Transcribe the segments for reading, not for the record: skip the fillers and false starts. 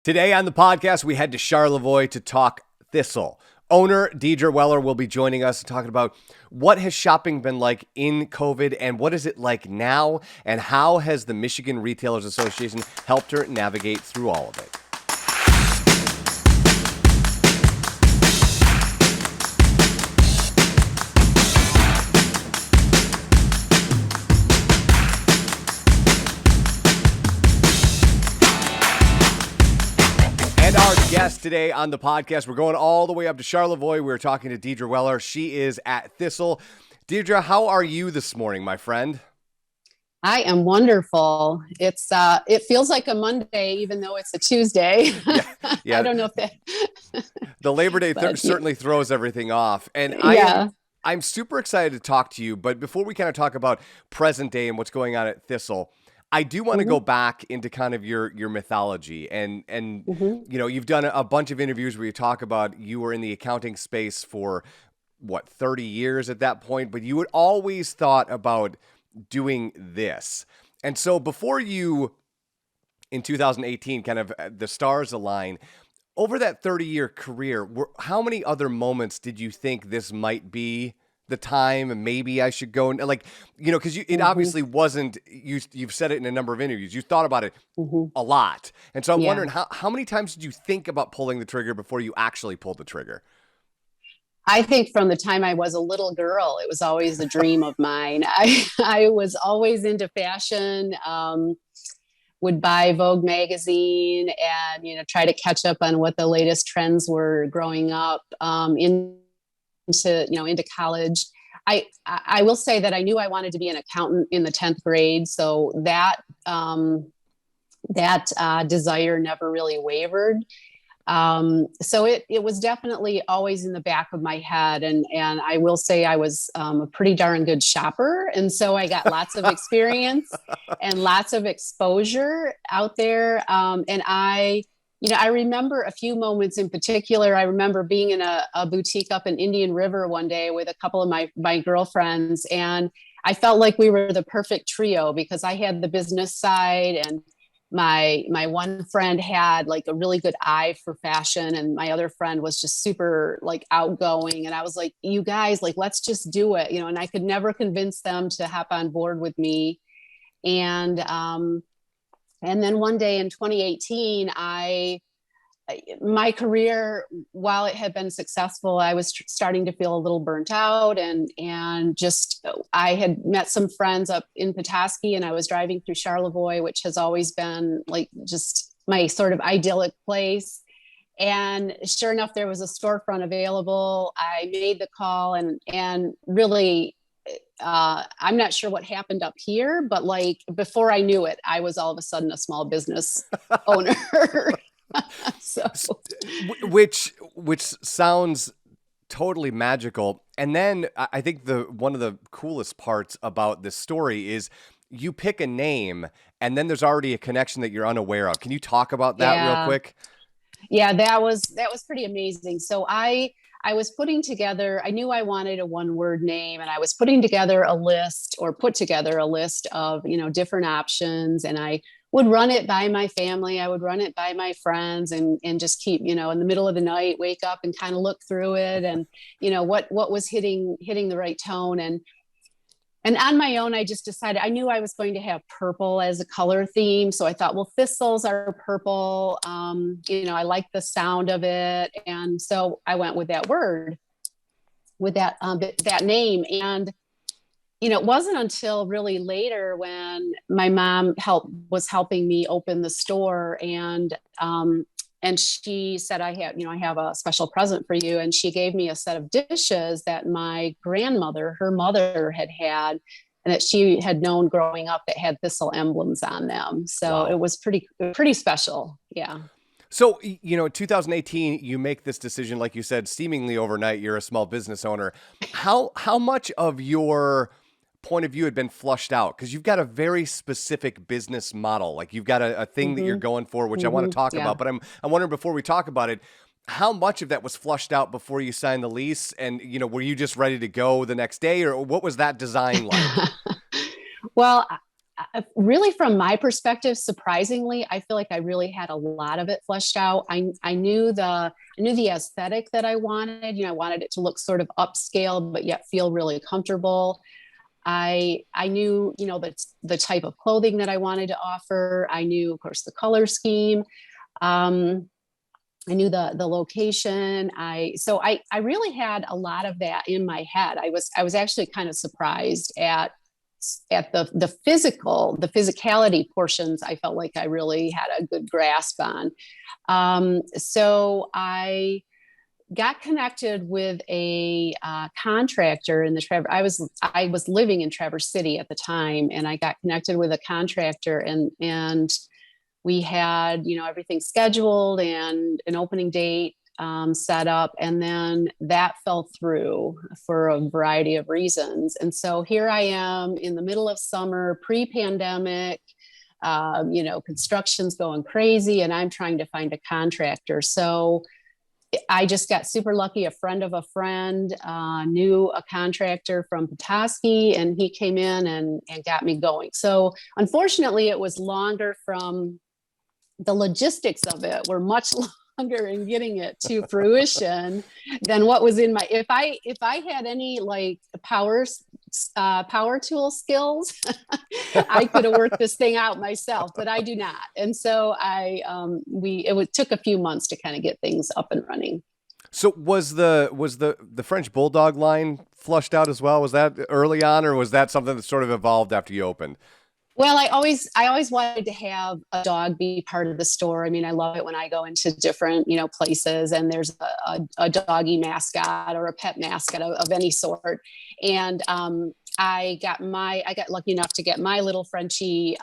Today on the podcast, we head to Charlevoix to talk Thistle. Owner Deidre Weller will be joining us talking about what has shopping been like in COVID and what is it like now, and how has the Michigan Retailers Association helped her navigate through all of it. And our guest today on the podcast, we're going all the way up to Charlevoix. We're talking to Deidre Weller. She is at Thistle. Deidre, how are you this morning, my friend? I am wonderful. It feels like a Monday, even though it's a Tuesday. Yeah. I don't know if that. The Labor Day certainly throws everything off. And I'm super excited to talk to you. But before we kind of talk about present day and what's going on at Thistle, I do want to go back into kind of your mythology and you know, you've done a bunch of interviews where you talk about you were in the accounting space for 30 years at that point, but you had always thought about doing this. And so before you, in 2018, kind of the stars align, over that 30-year career, how many other moments did you think this might be the time and maybe I should go? And like, you know, because it obviously wasn't, you've said it in a number of interviews, you thought about it a lot. And so I'm wondering how many times did you think about pulling the trigger before you actually pulled the trigger? I think from the time I was a little girl, it was always a dream of mine. I was always into fashion, would buy Vogue magazine and, you know, try to catch up on what the latest trends were growing up, into college. I will say that I knew I wanted to be an accountant in the 10th grade. So that desire never really wavered. So it was definitely always in the back of my head. And I will say I was a pretty darn good shopper. And so I got lots of experience and lots of exposure out there. And I remember a few moments in particular. I remember being in a boutique up in Indian River one day with a couple of my girlfriends, and I felt like we were the perfect trio because I had the business side, and my one friend had like a really good eye for fashion, and my other friend was just super like outgoing. And I was like, you guys, like, let's just do it, and I could never convince them to hop on board with me. And then one day in 2018, my career, while it had been successful, I was starting to feel a little burnt out, and just I had met some friends up in Petoskey, and I was driving through Charlevoix, which has always been like just my sort of idyllic place. And sure enough, there was a storefront available. I made the call, and really, I'm not sure what happened up here, but like before I knew it, I was all of a sudden a small business owner. Which sounds totally magical. And then I think one of the coolest parts about this story is you pick a name and then there's already a connection that you're unaware of. Can you talk about that real quick? Yeah, that was pretty amazing. So I was putting together, I knew I wanted a one-word name, and I was put together a list of, different options. And I would run it by my family. I would run it by my friends, and just keep, in the middle of the night, wake up and kind of look through it and, what was hitting the right tone. And on my own, I just decided, I knew I was going to have purple as a color theme. So I thought, well, thistles are purple. I like the sound of it. And so I went with that word, with that name. And, it wasn't until really later when my mom was helping me open the store, and she said, I have a special present for you. And she gave me a set of dishes that my grandmother, her mother, had, and that she had known growing up, that had thistle emblems on them. So It was pretty special. Yeah. So, 2018, you make this decision, like you said, seemingly overnight. You're a small business owner. How much of your point of view had been flushed out? Because you've got a very specific business model. Like you've got a thing that you're going for, which I want to talk about. But I'm wondering, before we talk about it, how much of that was flushed out before you signed the lease? And, were you just ready to go the next day, or what was that design like? Well, really, from my perspective, surprisingly, I feel like I really had a lot of it fleshed out. I knew the aesthetic that I wanted. I wanted it to look sort of upscale, but yet feel really comfortable. I knew, the type of clothing that I wanted to offer. I knew, of course, the color scheme. I knew the location. I really had a lot of that in my head. I was actually kind of surprised at the physicality portions. I felt like I really had a good grasp on. So I got connected with a contractor in the I was living in Traverse City at the time, and I got connected with a contractor, and we had everything scheduled and an opening date set up, and then that fell through for a variety of reasons. And so here I am in the middle of summer, pre-pandemic. Construction's going crazy, and I'm trying to find a contractor. So I just got super lucky. A friend of a friend knew a contractor from Petoskey, and he came in and got me going. So unfortunately, it was longer from the logistics of it were much longer in getting it to fruition than what was in my, if I had any like power tool skills, I could have worked this thing out myself, but I do not. And so it took a few months to kind of get things up and running. So was the French Bulldog line flushed out as well? Was that early on, or was that something that sort of evolved after you opened? Well, I always wanted to have a dog be part of the store. I mean, I love it when I go into different, places and there's a doggy mascot or a pet mascot of any sort. And I got lucky enough to get my little Frenchie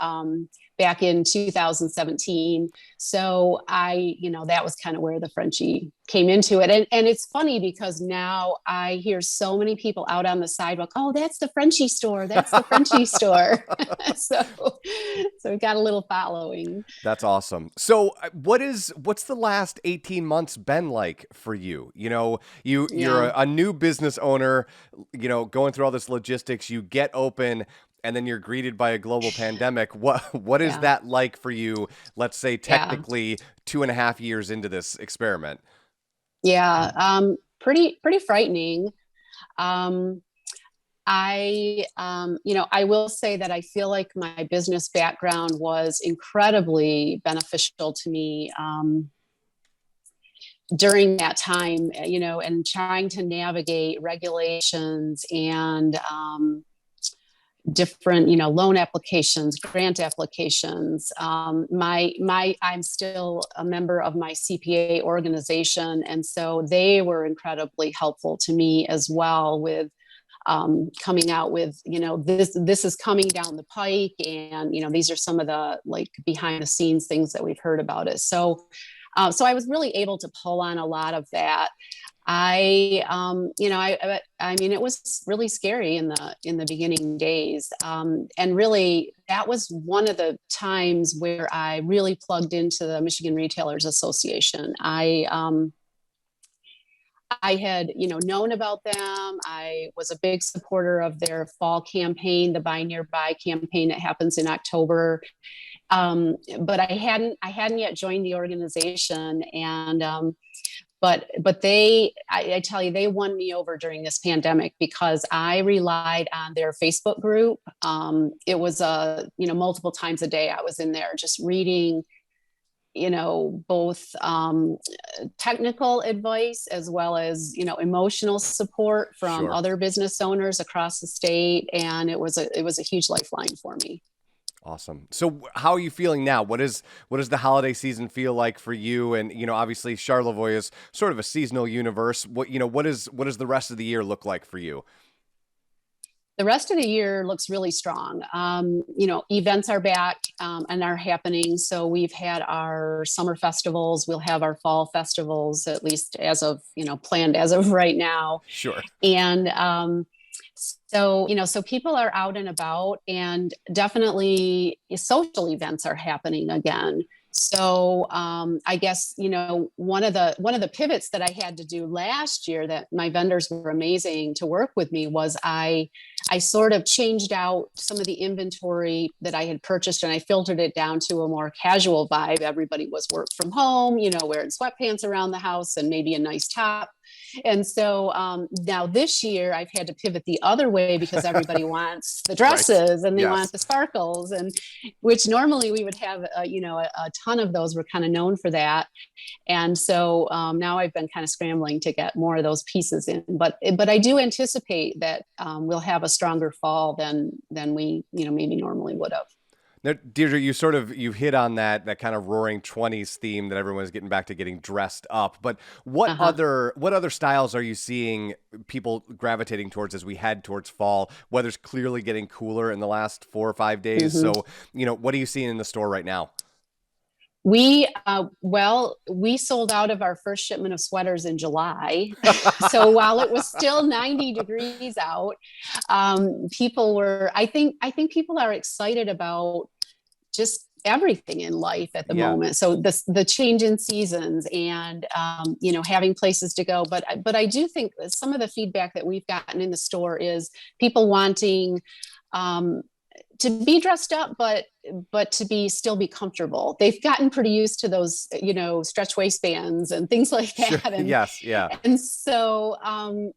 back in 2017. So that was kind of where the Frenchie came into it. And it's funny because now I hear so many people out on the sidewalk, oh, that's the Frenchie store. That's the Frenchie store. So we got a little following. That's awesome. So what's the last 18 months been like for you? You're a new business owner, going through all this logistics, you get open, and then you're greeted by a global pandemic. What is that like for you? Let's say technically 2.5 years into this experiment. Yeah, pretty frightening. I will say that I feel like my business background was incredibly beneficial to me during that time. And trying to navigate regulations and different, loan applications, grant applications. I'm still a member of my CPA organization. And so they were incredibly helpful to me as well with coming out with, this is coming down the pike. And, these are some of the like behind the scenes things that we've heard about it. So I was really able to pull on a lot of that. I mean, it was really scary in the beginning days. And really that was one of the times where I really plugged into the Michigan Retailers Association. I had, known about them. I was a big supporter of their fall campaign, the Buy Nearby campaign that happens in October. But I hadn't yet joined the organization, and but I tell you, they won me over during this pandemic because I relied on their Facebook group. It was multiple times a day I was in there just reading, both technical advice as well as, emotional support from other business owners across the state. And it was a huge lifeline for me. Awesome. So how are you feeling now? What does the holiday season feel like for you? And, obviously Charlevoix is sort of a seasonal universe. What does the rest of the year look like for you? The rest of the year looks really strong. Events are back and are happening. So we've had our summer festivals. We'll have our fall festivals, at least as of, planned as of right now. Sure. And so people are out and about, and definitely social events are happening again. So I guess, one of the pivots that I had to do last year that my vendors were amazing to work with me was I sort of changed out some of the inventory that I had purchased, and I filtered it down to a more casual vibe. Everybody was work from home, wearing sweatpants around the house and maybe a nice top. And so now this year I've had to pivot the other way because everybody wants the dresses and they want the sparkles, and which normally we would have, a ton of those. We're kind of known for that. And so now I've been kind of scrambling to get more of those pieces in, but I do anticipate that we'll have a stronger fall than we, maybe normally would have. Now, Deidre, you hit on that kind of roaring 20s theme that everyone's getting back to getting dressed up. But what other styles are you seeing people gravitating towards as we head towards fall? Weather's clearly getting cooler in the last 4 or 5 days. Mm-hmm. So, what are you seeing in the store right now? We sold out of our first shipment of sweaters in July. So while it was still 90 degrees out, I think people are excited about just everything in life at the moment. So the change in seasons and, having places to go. But I do think some of the feedback that we've gotten in the store is people wanting, to be dressed up, but to still be comfortable. They've gotten pretty used to those, stretch waistbands and things like that. Sure. And, yes. Yeah. And so, and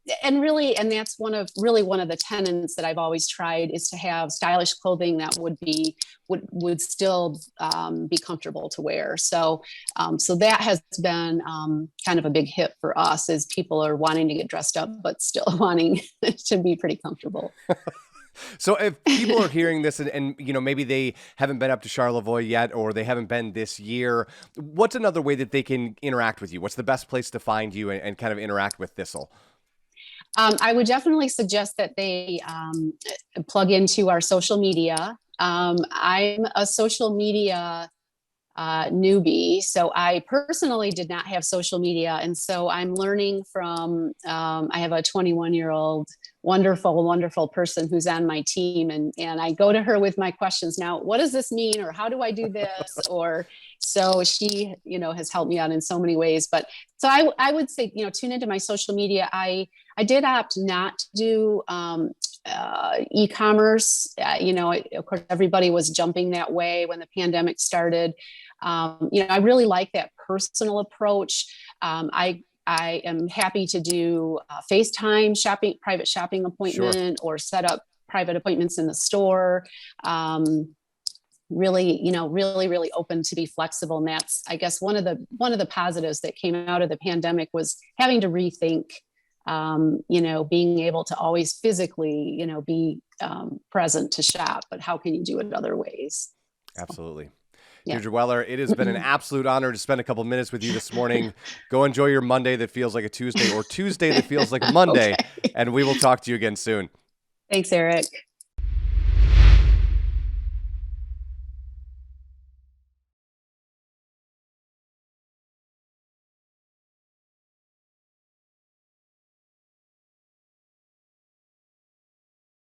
that's one of the tenets that I've always tried is to have stylish clothing that would still be comfortable to wear. So, so that has been kind of a big hit for us, as people are wanting to get dressed up, but still wanting to be pretty comfortable. So if people are hearing this and maybe they haven't been up to Charlevoix yet, or they haven't been this year, what's another way that they can interact with you? What's the best place to find you and kind of interact with Thistle? I would definitely suggest that they plug into our social media. I'm a social media newbie. So I personally did not have social media. And so I'm learning from, I have a 21-year-old wonderful person who's on my team. And I go to her with my questions. Now, what does this mean? Or how do I do this? Or so she, has helped me out in so many ways. But so I would say, tune into my social media. I did opt not to do e-commerce. Of course, everybody was jumping that way when the pandemic started. I really like that personal approach. I am happy to do FaceTime shopping, private shopping appointment, or set up private appointments in the store. Really open to be flexible. And that's, I guess, one of the positives that came out of the pandemic was having to rethink, being able to always physically, be present to shop, but how can you do it other ways? Absolutely. Yeah. Deidre Weller, it has been an absolute honor to spend a couple minutes with you this morning. Go enjoy your Monday that feels like a Tuesday, or Tuesday that feels like a Monday, and we will talk to you again soon. Thanks, Eric.